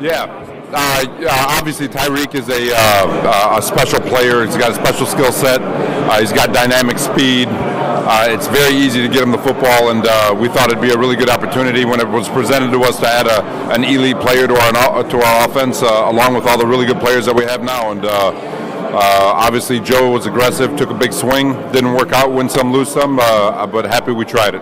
Yeah. Obviously, Tyreek is a special player. He's got a special skill set. He's got dynamic speed. It's very easy to get him the football, and we thought it'd be a really good opportunity when it was presented to us to add an elite player to our offense, along with all the really good players that we have now. And obviously, Joe was aggressive, took a big swing, didn't work out, win some, lose some, but happy we tried it.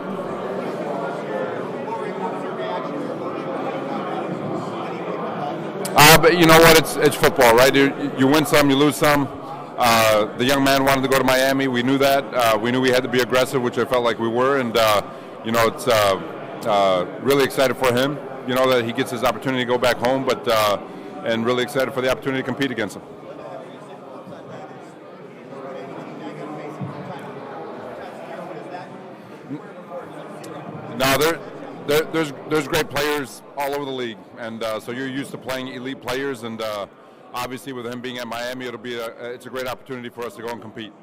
But you know what? It's football, right? You win some, you lose some. The young man wanted to go to Miami. We knew that. We knew we had to be aggressive, which I felt like we were. And it's really excited for him. You know that he gets his opportunity to go back home, but and really excited for the opportunity to compete against him. No, there's great players all over the league, and so you're used to playing elite players, and obviously with him being at Miami, it's a great opportunity for us to go and compete.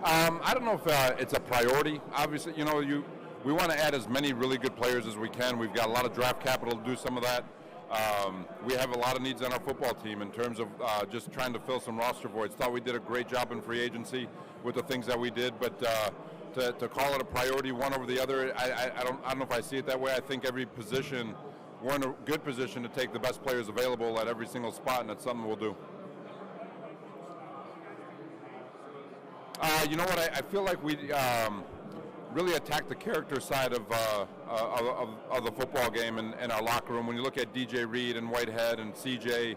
I don't know if it's a priority. Obviously, we want to add as many really good players as we can. We've got a lot of draft capital to do some of that. We have a lot of needs on our football team in terms of just trying to fill some roster voids. Thought we did a great job in free agency with the things that we did, but to call it a priority one over the other, I don't know if I see it that way. I think every position, we're in a good position to take the best players available at every single spot, and that's something we'll do. You know what? I feel like we really attack the character side of the football game in our locker room. When you look at DJ Reed and Whitehead and CJ,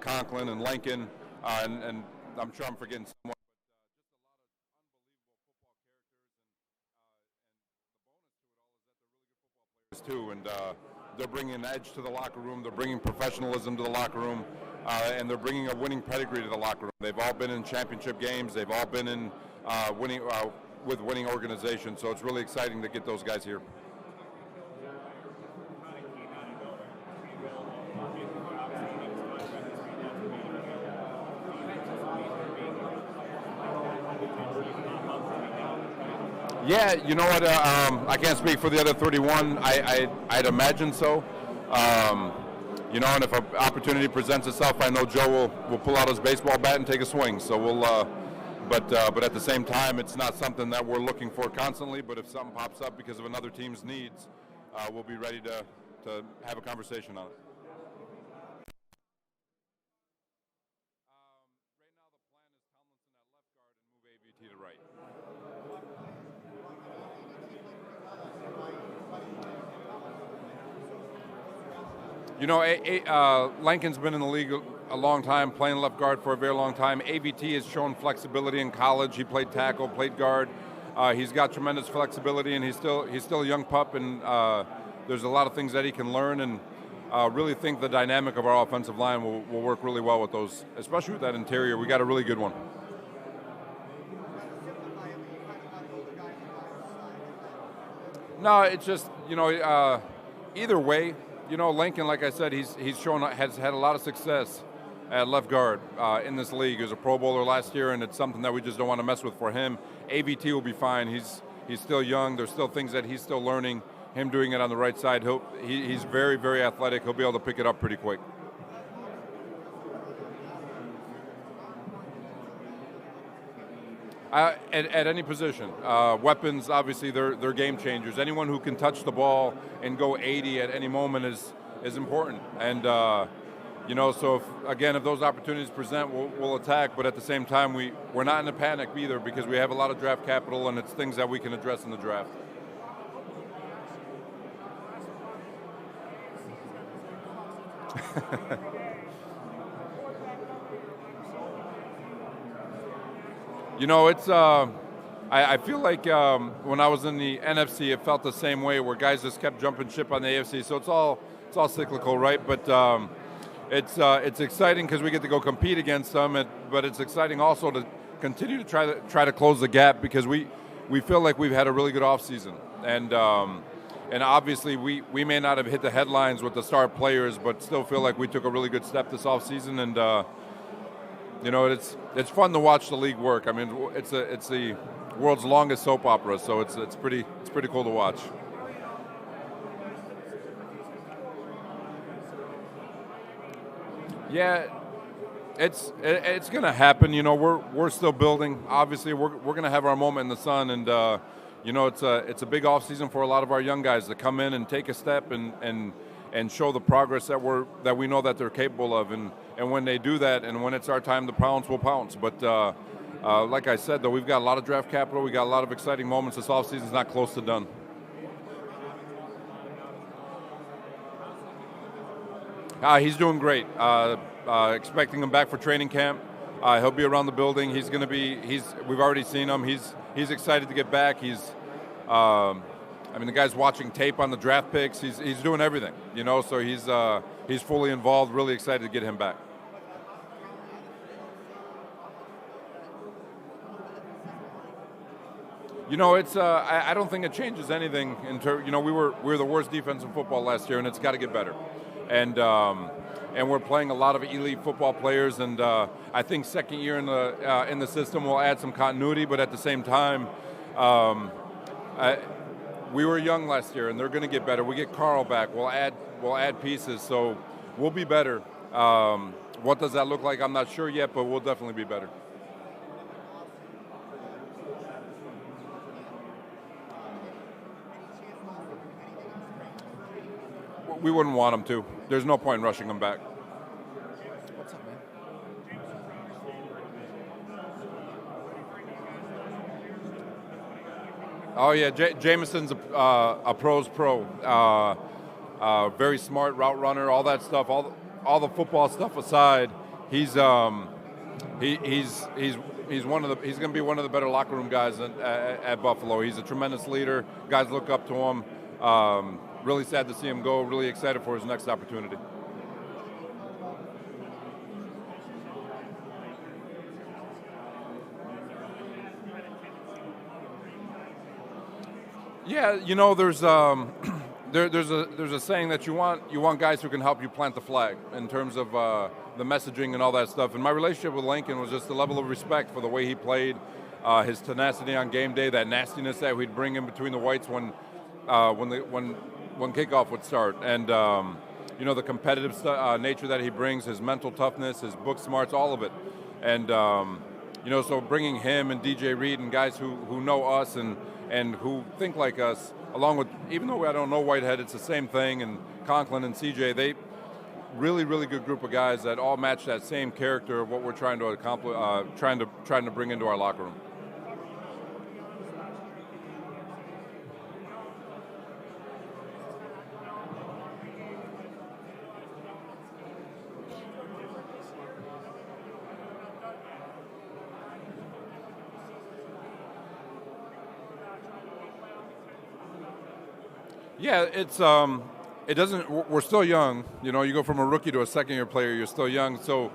Conklin and Lincoln, and I'm sure I'm forgetting someone. Too, and they're bringing an edge to the locker room. They're bringing professionalism to the locker room, and they're bringing a winning pedigree to the locker room. They've all been in championship games. They've all been in winning organizations. So it's really exciting to get those guys here. Yeah, you know what? I can't speak for the other 31. I'd imagine so. And if an opportunity presents itself, I know Joe will pull out his baseball bat and take a swing. So we'll, but at the same time, it's not something that we're looking for constantly. But if something pops up because of another team's needs, we'll be ready to have a conversation on it. Lincoln's been in the league a long time, playing left guard for a very long time. AVT has shown flexibility in college. He played tackle, played guard. He's got tremendous flexibility, and he's still a young pup, and there's a lot of things that he can learn, and really think the dynamic of our offensive line will work really well with those, especially with that interior. We got a really good one. No, it's just, either way, Lincoln, like I said, has had a lot of success at left guard in this league. He was a Pro Bowler last year, and it's something that we just don't want to mess with for him. AVT will be fine. He's still young. There's still things that he's still learning. Him doing it on the right side, he's very, very athletic. He'll be able to pick it up pretty quick. At any position. Weapons, obviously, they're game changers. Anyone who can touch the ball and go 80 at any moment is important. And, so if those opportunities present, we'll attack. But at the same time, we're not in a panic either, because we have a lot of draft capital, and it's things that we can address in the draft. It's. I feel like when I was in the NFC, it felt the same way, where guys just kept jumping ship on the AFC. So it's all cyclical, right? But it's exciting because we get to go compete against them. But it's exciting also to continue to try to close the gap, because we feel like we've had a really good offseason. And and obviously we may not have hit the headlines with the star players, but still feel like we took a really good step this offseason, and it's fun to watch the league work. I mean, it's the world's longest soap opera, so it's pretty cool to watch. Yeah, it's going to happen. We're still building. Obviously, we're going to have our moment in the sun, and it's a big off season for a lot of our young guys to come in and take a step and show the progress that we know that they're capable of. And when they do that, and when it's our time to pounce, we'll pounce. But like I said, though, we've got a lot of draft capital. We got a lot of exciting moments. This off season's not close to done. He's doing great. Expecting him back for training camp. He'll be around the building. He's going to be. We've already seen him. He's excited to get back. The guy's watching tape on the draft picks. He's doing everything. So he's fully involved. Really excited to get him back. I don't think it changes anything. We were the worst defense in football last year, and it's got to get better. And we're playing a lot of elite football players, and I think second year in the system will add some continuity. But at the same time, we were young last year, and they're going to get better. We get Carl back. We'll add pieces, so we'll be better. What does that look like? I'm not sure yet, but we'll definitely be better. We wouldn't want him to. There's no point in rushing him back. What's up, man? Oh yeah, Jameson's a pro's pro. Very smart route runner, all that stuff, all the football stuff aside, he's going to be one of the better locker room guys at Buffalo. He's a tremendous leader. Guys look up to him. Really sad to see him go. Really excited for his next opportunity. Yeah, there's there's a saying that you want guys who can help you plant the flag in terms of the messaging and all that stuff. And my relationship with Lincoln was just the level of respect for the way he played, his tenacity on game day, that nastiness that we'd bring in between the whites when kickoff would start, and the competitive nature that he brings, his mental toughness, his book smarts, all of it, and so bringing him and DJ Reed and guys who know us and who think like us, along with, even though I don't know Whitehead, it's the same thing, and Conklin and CJ, they really good group of guys that all match that same character of what we're trying to accomplish, trying to bring into our locker room. Yeah, it doesn't. We're still young. You go from a rookie to a second-year player. You're still young. So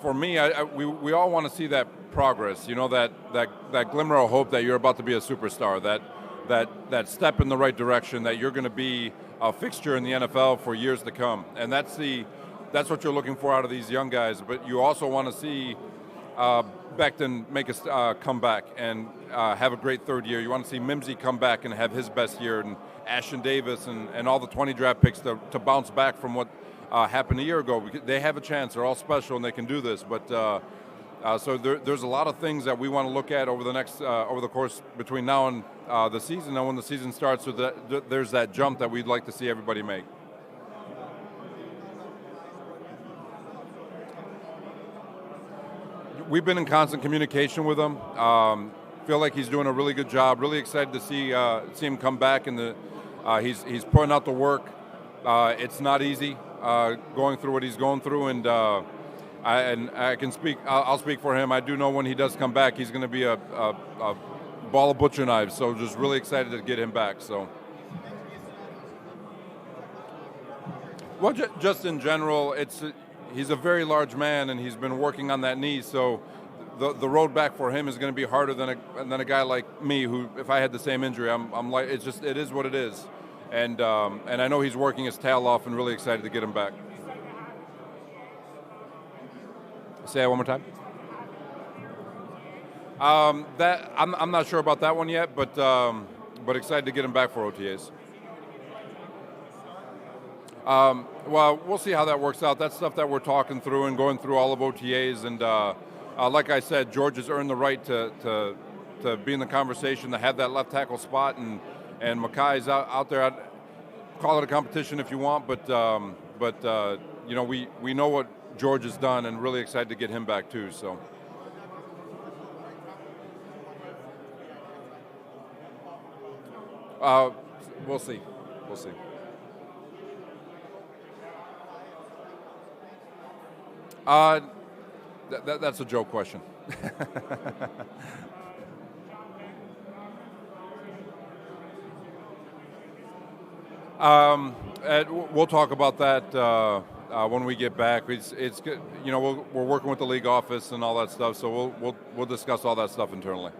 for me, we all want to see that progress. That glimmer of hope that you're about to be a superstar. That step in the right direction. That you're going to be a fixture in the NFL for years to come. And that's what you're looking for out of these young guys. But you also want to see Becton make a comeback and have a great third year. You want to see Mimsy come back and have his best year, and Ashton Davis and all the 20 draft picks to bounce back from what happened a year ago. They have a chance. They're all special and they can do this. But so there's a lot of things that we want to look at over the course between now and the season. And when the season starts, there's that jump that we'd like to see everybody make. We've been in constant communication with him. Feel like he's doing a really good job. Really excited to see him come back, and he's putting out the work. It's not easy going through what he's going through, and I can speak. I'll speak for him. I do know when he does come back, he's going to be a ball of butcher knives. So just really excited to get him back. So. Well, just in general, he's a very large man, and he's been working on that knee. So the road back for him is going to be harder than a guy like me, who, if I had the same injury, I'm like, it is what it is, and I know he's working his tail off, and really excited to get him back. Say that one more time. That I'm not sure about that one yet, but excited to get him back for OTAs. Well, we'll see how that works out. That's stuff that we're talking through and going through all of OTAs, and like I said, George has earned the right to be in the conversation, to have that left tackle spot, and Makai's out there. Call it a competition if you want, but you know, we know what George has done, and really excited to get him back too. So. We'll see. We'll see. That's a joke question. We'll talk about that when we get back. It's good. You know, we're working with the league office and all that stuff, so we'll discuss all that stuff internally.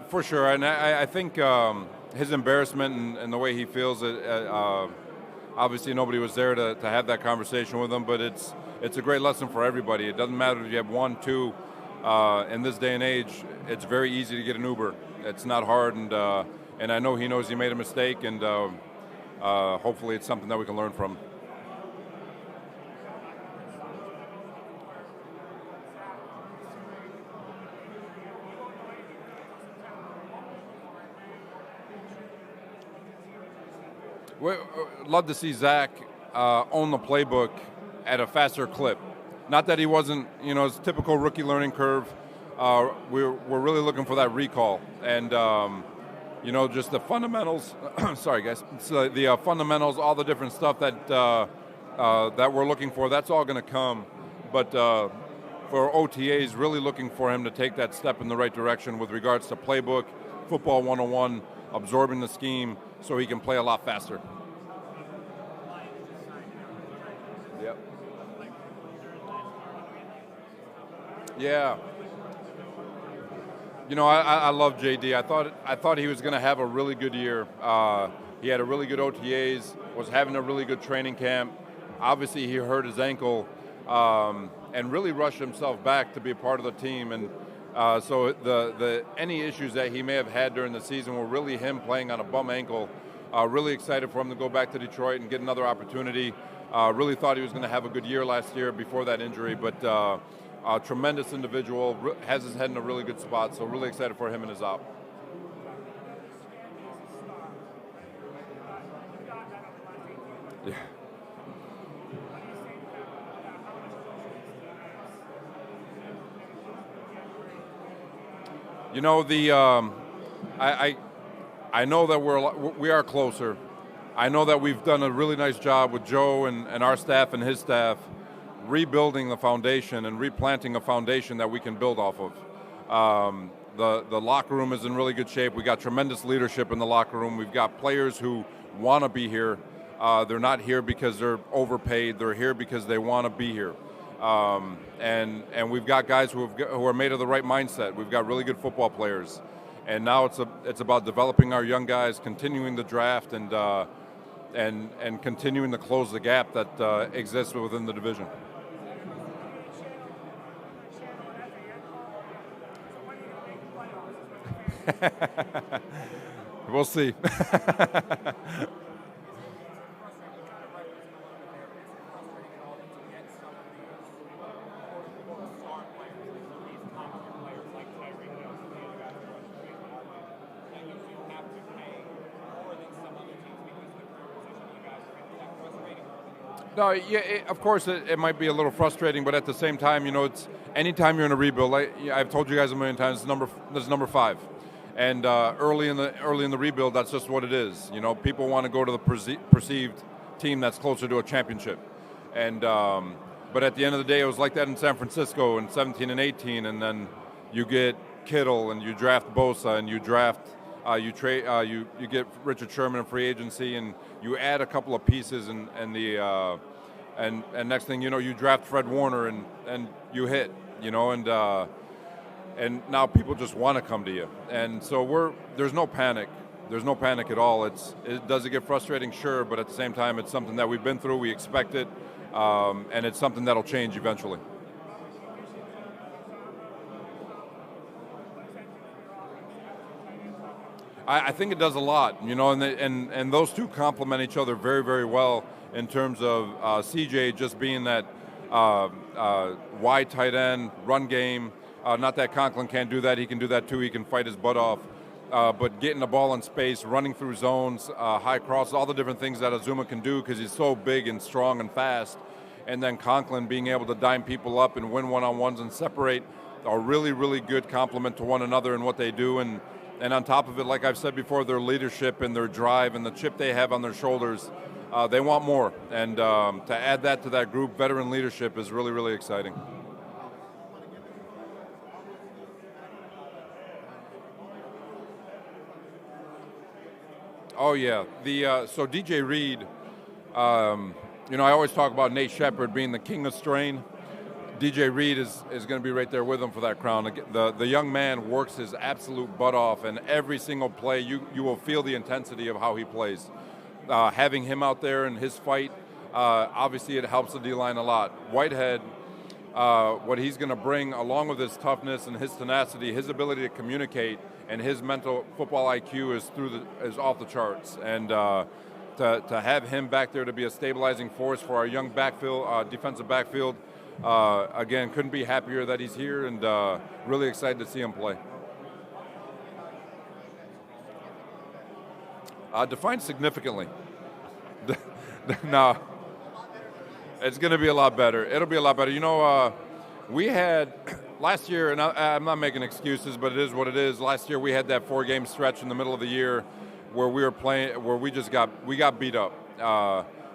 For sure, and I think his embarrassment and the way he feels, obviously nobody was there to have that conversation with him, but it's a great lesson for everybody. It doesn't matter if you have one, two. In this day and age, it's very easy to get an Uber. It's not hard, and I know he knows he made a mistake, and hopefully it's something that we can learn from. We'd love to see Zach own the playbook at a faster clip. Not that he wasn't, you know, his typical rookie learning curve. We're really looking for that recall, and you know, just the fundamentals. Sorry, guys. So the fundamentals, all the different stuff that that we're looking for. That's all going to come, but for OTAs, really looking for him to take that step in the right direction with regards to playbook, football 101, absorbing the scheme, so he can play a lot faster. Yep. Yeah. You know, I love JD. I thought he was going to have a really good year. He had a really good OTAs, was having a really good training camp. Obviously, he hurt his ankle and really rushed himself back to be a part of the team. And so the any issues that he may have had during the season were really him playing on a bum ankle. Really excited for him to go back to Detroit and get another opportunity. Really thought he was going to have a good year last year before that injury, but a tremendous individual, has his head in a really good spot, so really excited for him and his op. Yeah. You know, I know that we are closer. I know that we've done a really nice job with Joe and our staff and his staff rebuilding the foundation and replanting a foundation that we can build off of. The locker room is in really good shape. We got tremendous leadership in the locker room. We've got players who want to be here. They're not here because they're overpaid. They're here because they want to be here. And we've got guys who are made of the right mindset. We've got really good football players. And now it's about developing our young guys, continuing the draft, and continuing to close the gap that exists within the division. We'll see. No, yeah, of course it might be a little frustrating, but at the same time, you know, it's anytime you're in a rebuild. I've told you guys a million times, this is number 5, and early in the rebuild, that's just what it is. You know, people want to go to the perceived team that's closer to a championship, and but at the end of the day, it was like that in San Francisco in 17 and 18, and then you get Kittle and you draft Bosa and you draft You trade, you get Richard Sherman in free agency, and you add a couple of pieces, and next thing you know, you draft Fred Warner, and you hit, and now people just want to come to you, and so there's no panic. There's no panic at all. Does it get frustrating? Sure, but at the same time, it's something that we've been through. We expect it, and it's something that'll change eventually. I think it does a lot, and those two complement each other very, very well in terms of CJ just being that wide tight end, run game. Not that Conklin can't do that. He can do that too. He can fight his butt off. But getting the ball in space, running through zones, high crosses, all the different things that Azuma can do because he's so big and strong and fast. And then Conklin being able to dime people up and win one-on-ones and separate are really, really good complement to one another in what they do. And on top of it, like I've said before, their leadership and their drive and the chip they have on their shoulders, they want more. And to add that to that group, veteran leadership is really, really exciting. Oh, yeah. So DJ Reed, I always talk about Nate Shepard being the king of strain. DJ Reed is going to be right there with him for that crown. The young man works his absolute butt off, and every single play, you will feel the intensity of how he plays. Having him out there in his fight, obviously it helps the D-line a lot. Whitehead, what he's going to bring, along with his toughness and his tenacity, his ability to communicate, and his mental football IQ is off the charts. And to have him back there to be a stabilizing force for our young backfield, defensive backfield, again, couldn't be happier that he's here, and really excited to see him play. Defined significantly. No, it's going to be a lot better. It'll be a lot better. We had last year, and I'm not making excuses, but it is what it is. Last year we had that 4-game stretch in the middle of the year where we were playing, where we got beat up.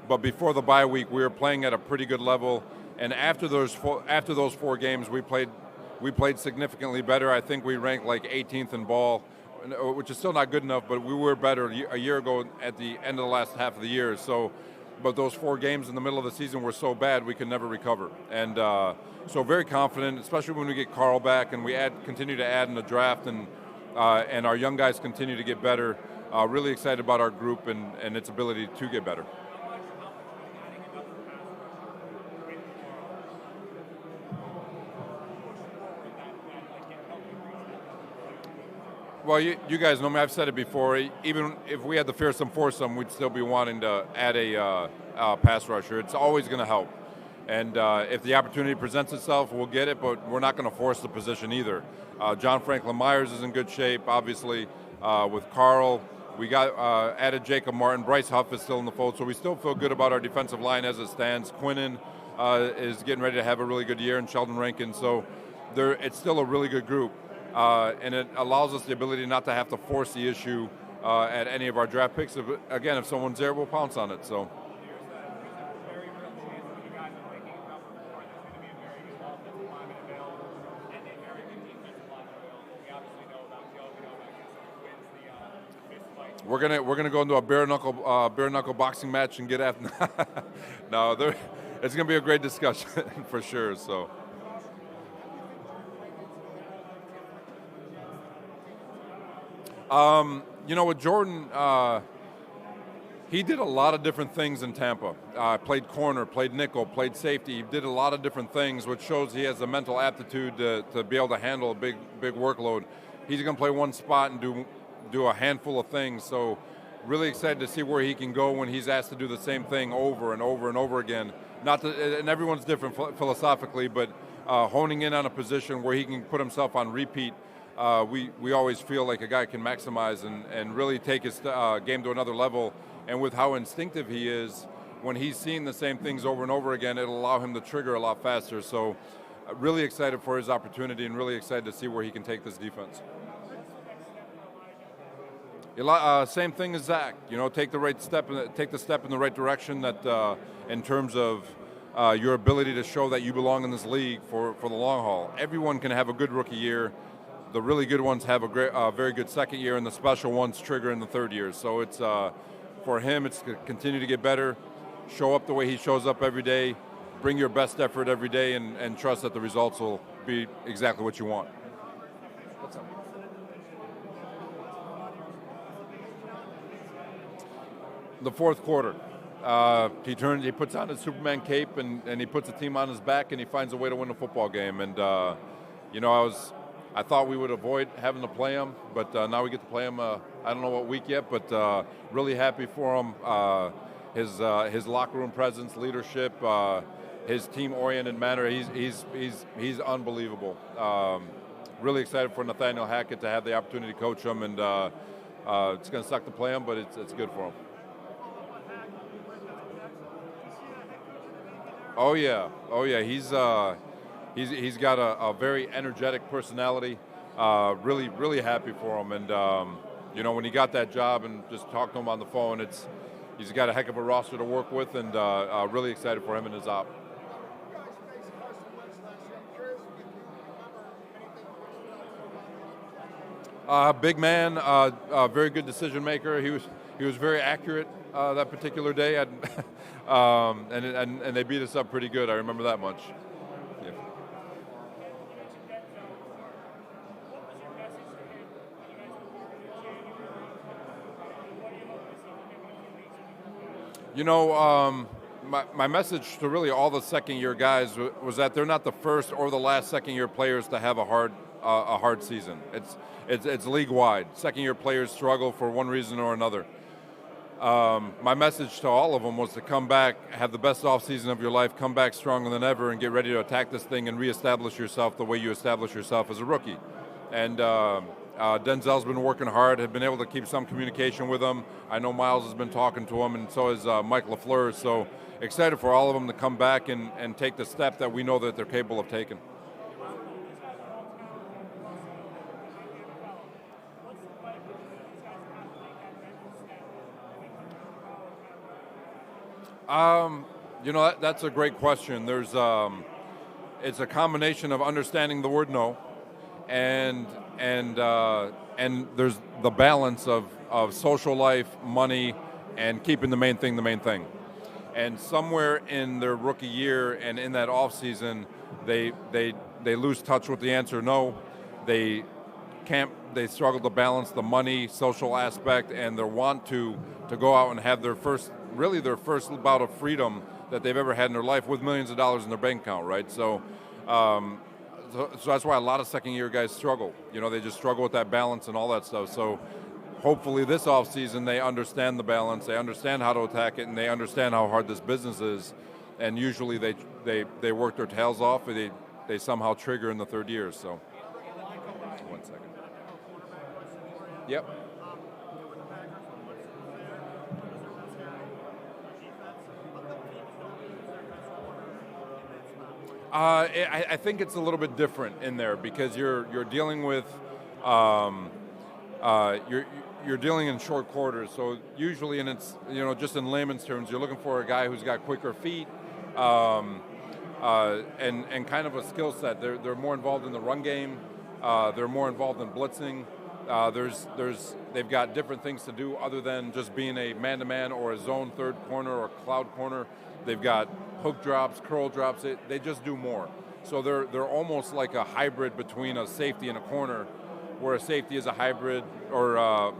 But before the bye week, we were playing at a pretty good level. And after those 4 games, we played significantly better. I think we ranked like 18th in ball, which is still not good enough, but we were better a year ago at the end of the last half of the year. But those 4 games in the middle of the season were so bad we could never recover. And so very confident, especially when we get Carl back and we continue to add in the draft, and our young guys continue to get better. Really excited about our group and its ability to get better. Well, you guys know me. I've said it before. Even if we had the fearsome foursome, we'd still be wanting to add a pass rusher. It's always going to help. And if the opportunity presents itself, we'll get it, but we're not going to force the position either. John Franklin Myers is in good shape, obviously, with Carl. We got added Jacob Martin. Bryce Huff is still in the fold, so we still feel good about our defensive line as it stands. Quinnen is getting ready to have a really good year, and Sheldon Rankin. So it's still a really good group. And it allows us the ability not to have to force the issue at any of our draft picks. If someone's there, we'll pounce on it. So. We're gonna go into a bare knuckle boxing match and get after. No, it's gonna be a great discussion for sure. So. With Jordan, he did a lot of different things in Tampa. Played corner, played nickel, played safety. He did a lot of different things, which shows he has the mental aptitude to be able to handle a big workload. He's going to play one spot and do a handful of things. So really excited to see where he can go when he's asked to do the same thing over and over and over again. And everyone's different philosophically, but honing in on a position where he can put himself on repeat. We always feel like a guy can maximize and really take his game to another level. And with how instinctive he is, when he's seeing the same things over and over again, it'll allow him to trigger a lot faster. So really excited for his opportunity and really excited to see where he can take this defense. Same thing as Zach. Take the step in the right direction. That in terms of your ability to show that you belong in this league for the long haul. Everyone can have a good rookie year. the really good ones have a very good second year, and the special ones trigger in the third year. So it's for him, it's to continue to get better, show up the way he shows up every day, bring your best effort every day, and trust that the results will be exactly what you want. What's up? The fourth quarter. He puts on his Superman cape and he puts the team on his back and he finds a way to win a football game. And I thought we would avoid having to play him, but now we get to play him. I don't know what week yet, but really happy for him. His locker room presence, leadership, his team-oriented manner. He's unbelievable. Really excited for Nathaniel Hackett to have the opportunity to coach him, and it's going to suck to play him, but it's good for him. Oh yeah. He's got a very energetic personality. Really happy for him. And when he got that job and just talked to him on the phone, he's got a heck of a roster to work with, and really excited for him and his op. Big man, very good decision maker. He was very accurate that particular day, and they beat us up pretty good. I remember that much. Yeah. My message to really all the second-year guys was that they're not the first or the last second-year players to have a hard season. It's league-wide. Second-year players struggle for one reason or another. My message to all of them was to come back, have the best offseason of your life, come back stronger than ever, and get ready to attack this thing and reestablish yourself the way you establish yourself as a rookie. And Denzel's been working hard, have been able to keep some communication with him. I know Miles has been talking to him, and so has Mike LaFleur. So excited for all of them to come back and take the step that we know that they're capable of taking. That's a great question. It's a combination of understanding the word no, and there's the balance of social life, money, and keeping the main thing the main thing. And somewhere in their rookie year and in that off season, they lose touch with the answer no. They struggle to balance the money, social aspect, and their want to go out and have their first bout of freedom that they've ever had in their life with millions of dollars in their bank account, right? So that's why a lot of second-year guys struggle. They just struggle with that balance and all that stuff. So hopefully this offseason they understand the balance, they understand how to attack it, and they understand how hard this business is. And usually they work their tails off, and they somehow trigger in the third year. So 1 second. Yep. I think it's a little bit different in there because you're dealing with you're dealing in short quarters. So usually, and it's just in layman's terms, you're looking for a guy who's got quicker feet and kind of a skill set. They're more involved in the run game. They're more involved in blitzing. They've got different things to do other than just being a man-to-man or a zone third corner or cloud corner. They've got hook drops, curl drops. They just do more. So they're almost like a hybrid between a safety and a corner, where a safety is a hybrid, or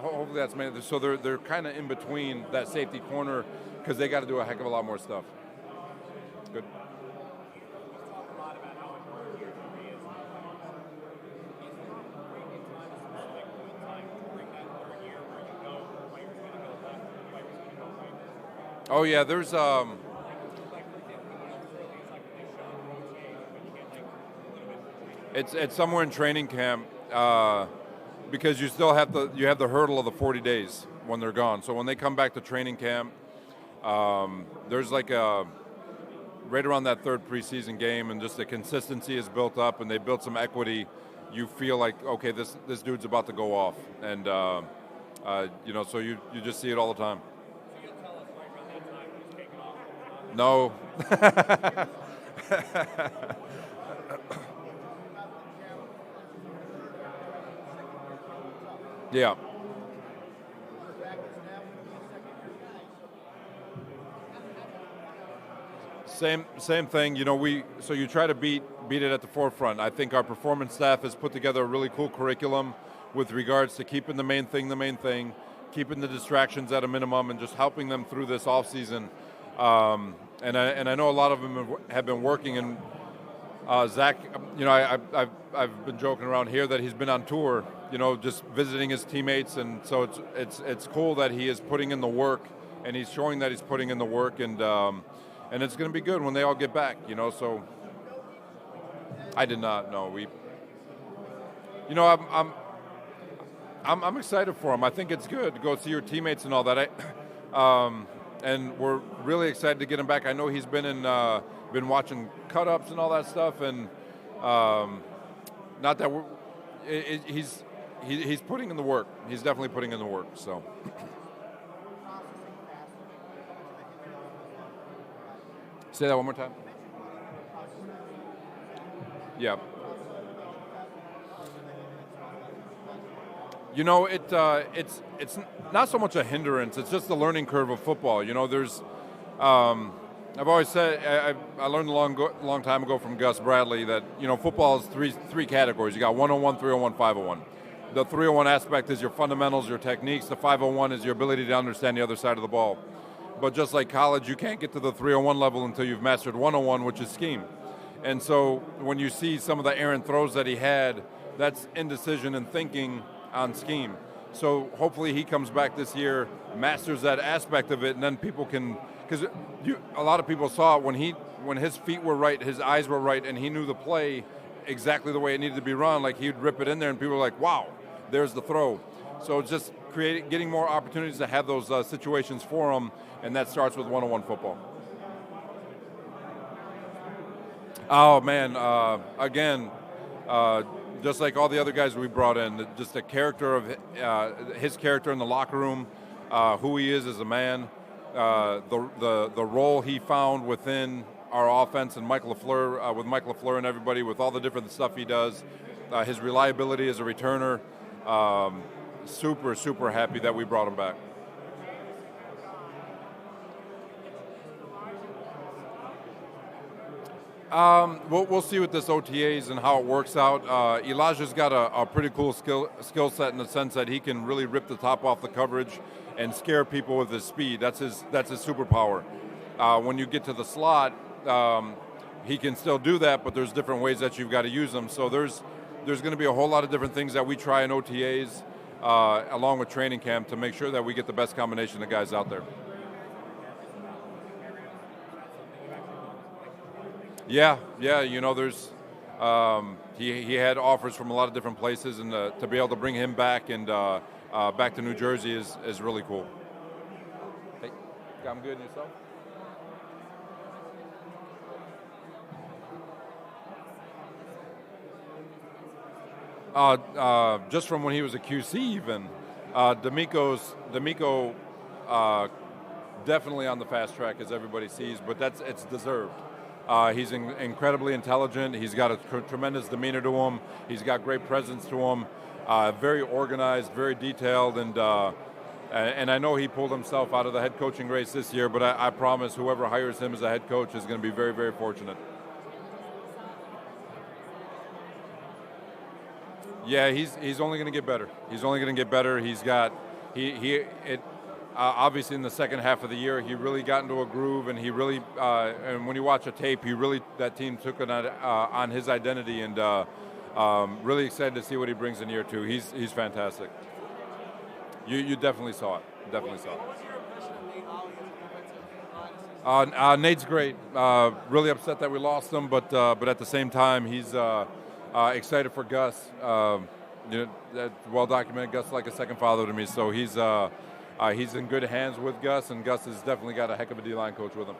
hopefully that's made. So they're kind of in between that safety corner because they got to do a heck of a lot more stuff. Good. Oh yeah, there's it's somewhere in training camp because you still have the hurdle of the 40 days when they're gone. So when they come back to training camp, there's like right around that third preseason game, and just the consistency is built up, and they built some equity. You feel like, okay, this dude's about to go off, and so you just see it all the time. No. Yeah. Same thing. You know, you try to beat it at the forefront. I think our performance staff has put together a really cool curriculum with regards to keeping the main thing, keeping the distractions at a minimum, and just helping them through this off season. And I know a lot of them have been working. And Zach, you know, I've been joking around here that he's been on tour, you know, just visiting his teammates, and so it's cool that he is putting in the work, and he's showing that he's putting in the work, and it's going to be good when they all get back, you know. So I did not know. You know, I'm excited for him. I think it's good to go see your teammates and all that. And we're really excited to get him back. I know he's been watching cut-ups and all that stuff, and not that he's putting in the work. He's definitely putting in the work. So. Say that one more time. Yeah. You know, it's not so much a hindrance. It's just the learning curve of football. You know, there's, I've always said, I learned a long time ago from Gus Bradley that, you know, football is three categories. You got 101, 301, 501. The 301 aspect is your fundamentals, your techniques. The 501 is your ability to understand the other side of the ball. But just like college, you can't get to the 301 level until you've mastered 101, which is scheme. And so when you see some of the errant throws that he had, that's indecision and thinking on scheme. So hopefully he comes back this year, masters that aspect of it, and then people can, because a lot of people saw it when his feet were right, his eyes were right, and he knew the play exactly the way it needed to be run. Like he'd rip it in there, and people were like, "Wow, there's the throw." So it's just getting more opportunities to have those situations for him, and that starts with 101 football. Oh man, again, just like all the other guys we brought in, just the character of his character in the locker room, who he is as a man, the role he found within our offense, and Mike LaFleur and everybody, with all the different stuff he does, his reliability as a returner. Super happy that we brought him back. We'll see with this OTAs and how it works out. Elijah's got a pretty cool skill set in the sense that he can really rip the top off the coverage and scare people with his speed. That's his superpower. When you get to the slot, he can still do that, but there's different ways that you've got to use them. So there's going to be a whole lot of different things that we try in OTAs along with training camp to make sure that we get the best combination of guys out there. Yeah. You know, there's he had offers from a lot of different places, and to be able to bring him back and back to New Jersey is really cool. Hey, I'm good, and yourself? Just from when he was a QC, even D'Amico definitely on the fast track, as everybody sees, but it's deserved. He's incredibly intelligent. He's got a tremendous demeanor to him. He's got great presence to him. Very organized, very detailed, and I know he pulled himself out of the head coaching race this year. But I promise, whoever hires him as a head coach is going to be very, very fortunate. Yeah, he's only going to get better. He's only going to get better. He's got obviously in the second half of the year he really got into a groove, and he really and when you watch a tape, that team took it on his identity, and really excited to see what he brings in year two. He's fantastic. You definitely saw it. Definitely saw it. What was your impression of Nate Ollie as a defensive? Nate's great. Really upset that we lost him, but at the same time, he's excited for Gus. That's well documented. Gus is like a second father to me, so he's in good hands with Gus, and Gus has definitely got a heck of a D-line coach with him.